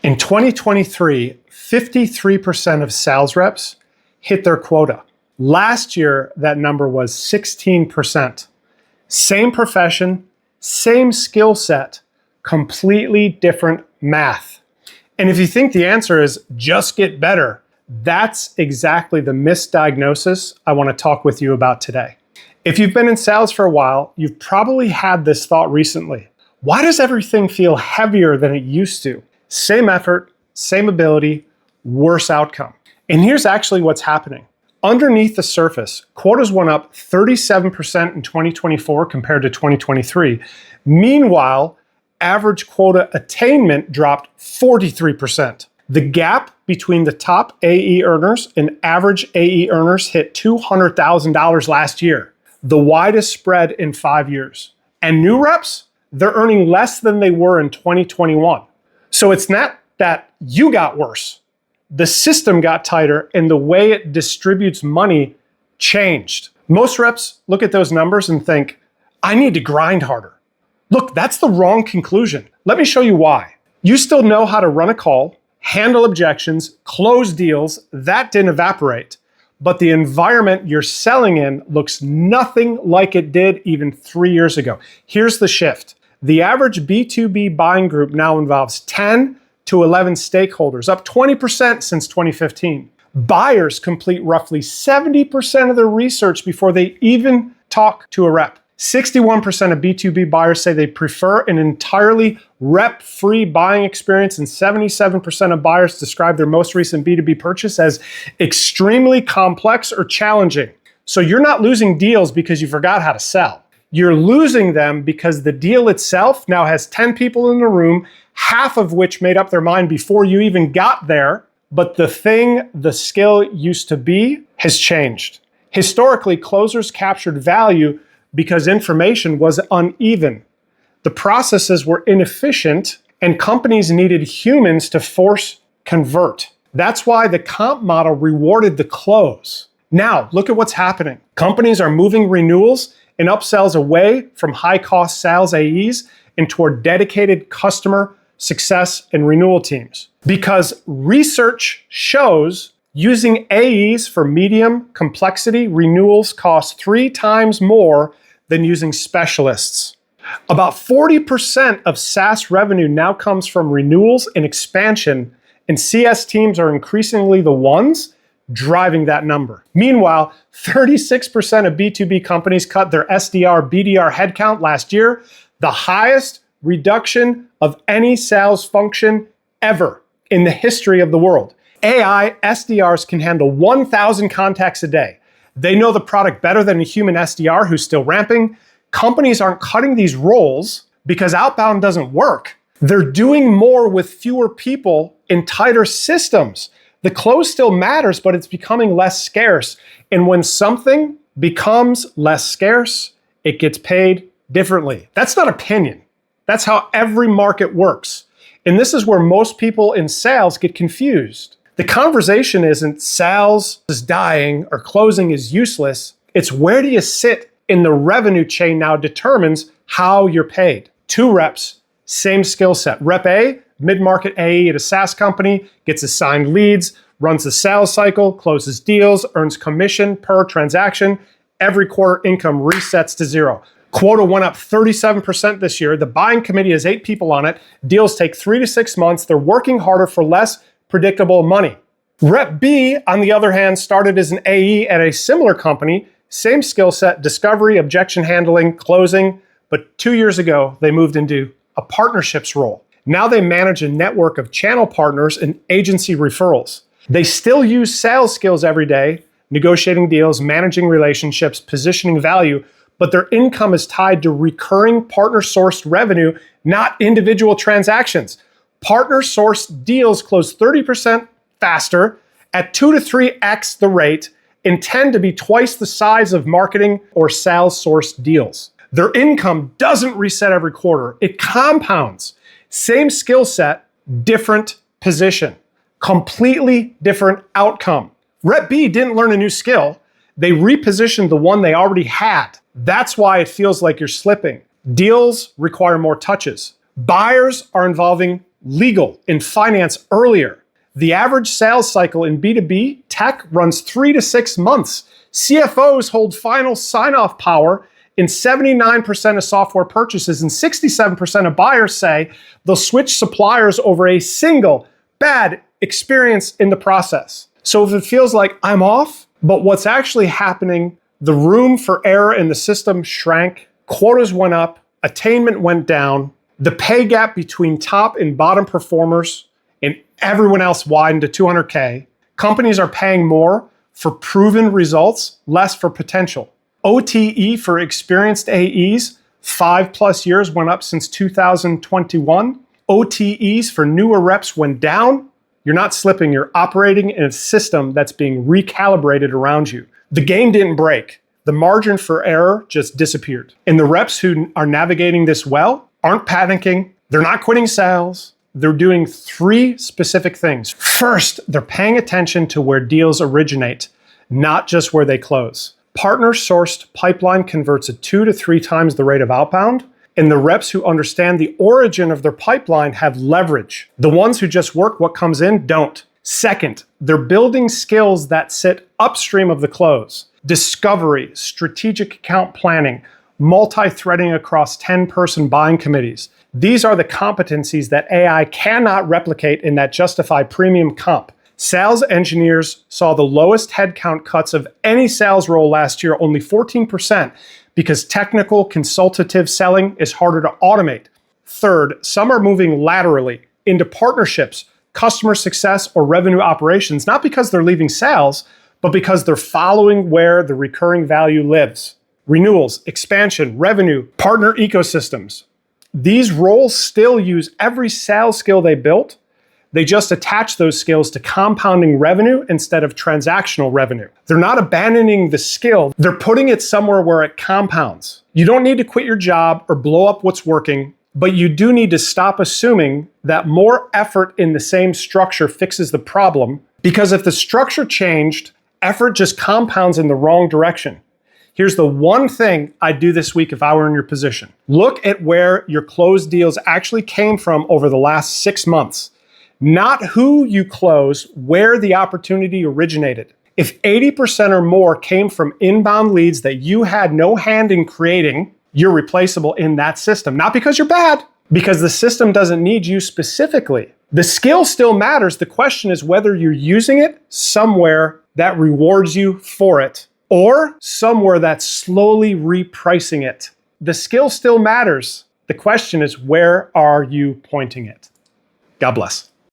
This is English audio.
In 2023, 53% of sales reps hit their quota. Last year, that number was 16%. Same profession, same skill set, completely different math. And if you think the answer is just get better, that's exactly the misdiagnosis I want to talk with you about today. If you've been in sales for a while, you've probably had this thought recently. Why does everything feel heavier than it used to? Same effort, same ability, worse outcome. And here's actually what's happening. Underneath the surface, quotas went up 37% in 2024 compared to 2023. Meanwhile, average quota attainment dropped 43%. The gap between the top AE earners and average AE earners hit $200,000 last year, the widest spread in 5 years. And new reps, they're earning less than they were in 2021. So it's not that you got worse. The system got tighter and the way it distributes money changed. Most reps look at those numbers and think, I need to grind harder. Look, that's the wrong conclusion. Let me show you why. You still know how to run a call, handle objections, close deals. That didn't evaporate. But the environment you're selling in looks nothing like it did even 3 years ago. Here's the shift. The average B2B buying group now involves 10 to 11 stakeholders, up 20% since 2015. Buyers complete roughly 70% of their research before they even talk to a rep. 61% of B2B buyers say they prefer an entirely rep-free buying experience, and 77% of buyers describe their most recent B2B purchase as extremely complex or challenging. So you're not losing deals because you forgot how to sell. You're losing them because the deal itself now has 10 people in the room, half of which made up their mind before you even got there, but the thing the skill used to be has changed. Historically, closers captured value because information was uneven. The processes were inefficient and companies needed humans to force convert. That's why the comp model rewarded the close. Now, look at what's happening. Companies are moving renewals and upsells away from high-cost sales AEs and toward dedicated customer success and renewal teams. Because research shows using AEs for medium complexity renewals cost 3 times more than using specialists. About 40% of SaaS revenue now comes from renewals and expansion, and CS teams are increasingly the ones driving that number. Meanwhile, 36% of B2B companies cut their SDR, BDR headcount last year, the highest reduction of any sales function ever in the history of the world. AI SDRs can handle 1,000 contacts a day. They know the product better than a human SDR who's still ramping. Companies aren't cutting these roles because outbound doesn't work. They're doing more with fewer people in tighter systems. The close still matters, but it's becoming less scarce. And when something becomes less scarce, it gets paid differently. That's not opinion. That's how every market works. And this is where most people in sales get confused. The conversation isn't sales is dying or closing is useless. It's where do you sit in the revenue chain now determines how you're paid. 2 reps, same skill set. Rep A, mid-market AE at a SaaS company, gets assigned leads, runs the sales cycle, closes deals, earns commission per transaction. Every quarter income resets to 0. Quota went up 37% this year. The buying committee has 8 people on it. Deals take 3 to 6 months. They're working harder for less predictable money. Rep B, on the other hand, started as an AE at a similar company, same skill set, discovery, objection handling, closing, but 2 years ago, they moved into a partnerships role. Now they manage a network of channel partners and agency referrals. They still use sales skills every day, negotiating deals, managing relationships, positioning value, but their income is tied to recurring partner-sourced revenue, not individual transactions. Partner-sourced deals close 30% faster at 2 to 3x the rate and tend to be twice the size of marketing or sales-sourced deals. Their income doesn't reset every quarter. It compounds. Same skill set, different position. Completely different outcome. Rep B didn't learn a new skill. They repositioned the one they already had. That's why it feels like you're slipping. Deals require more touches. Buyers are involving legal, and finance earlier. The average sales cycle in B2B tech runs 3 to 6 months. CFOs hold final sign-off power in 79% of software purchases, and 67% of buyers say they'll switch suppliers over a single bad experience in the process. So if it feels like I'm off, but what's actually happening, the room for error in the system shrank, quotas went up, attainment went down, the pay gap between top and bottom performers and everyone else widened to 200K. Companies are paying more for proven results, less for potential. OTE for experienced AEs, 5+ years went up since 2021. OTEs for newer reps went down. You're not slipping, you're operating in a system that's being recalibrated around you. The game didn't break. The margin for error just disappeared. And the reps who are navigating this well aren't panicking. They're not quitting sales. They're doing 3 specific things. First, they're paying attention to where deals originate, not just where they close. Partner-sourced pipeline converts at 2 to 3 times the rate of outbound, and the reps who understand the origin of their pipeline have leverage. The ones who just work what comes in don't. Second, they're building skills that sit upstream of the close. Discovery, strategic account planning, multi-threading across 10-person buying committees. These are the competencies that AI cannot replicate in that justify premium comp. Sales engineers saw the lowest headcount cuts of any sales role last year, only 14%, because technical consultative selling is harder to automate. Third, some are moving laterally into partnerships, customer success, or revenue operations, not because they're leaving sales, but because they're following where the recurring value lives. Renewals, expansion, revenue, partner ecosystems. These roles still use every sales skill they built. They just attach those skills to compounding revenue instead of transactional revenue. They're not abandoning the skill. They're putting it somewhere where it compounds. You don't need to quit your job or blow up what's working, but you do need to stop assuming that more effort in the same structure fixes the problem, because if the structure changed, effort just compounds in the wrong direction. Here's the one thing I'd do this week if I were in your position. Look at where your closed deals actually came from over the last 6 months. Not who you close, where the opportunity originated. If 80% or more came from inbound leads that you had no hand in creating, you're replaceable in that system. Not because you're bad, because the system doesn't need you specifically. The skill still matters. The question is whether you're using it somewhere that rewards you for it, or somewhere that's slowly repricing it. The skill still matters. The question is, where are you pointing it? God bless.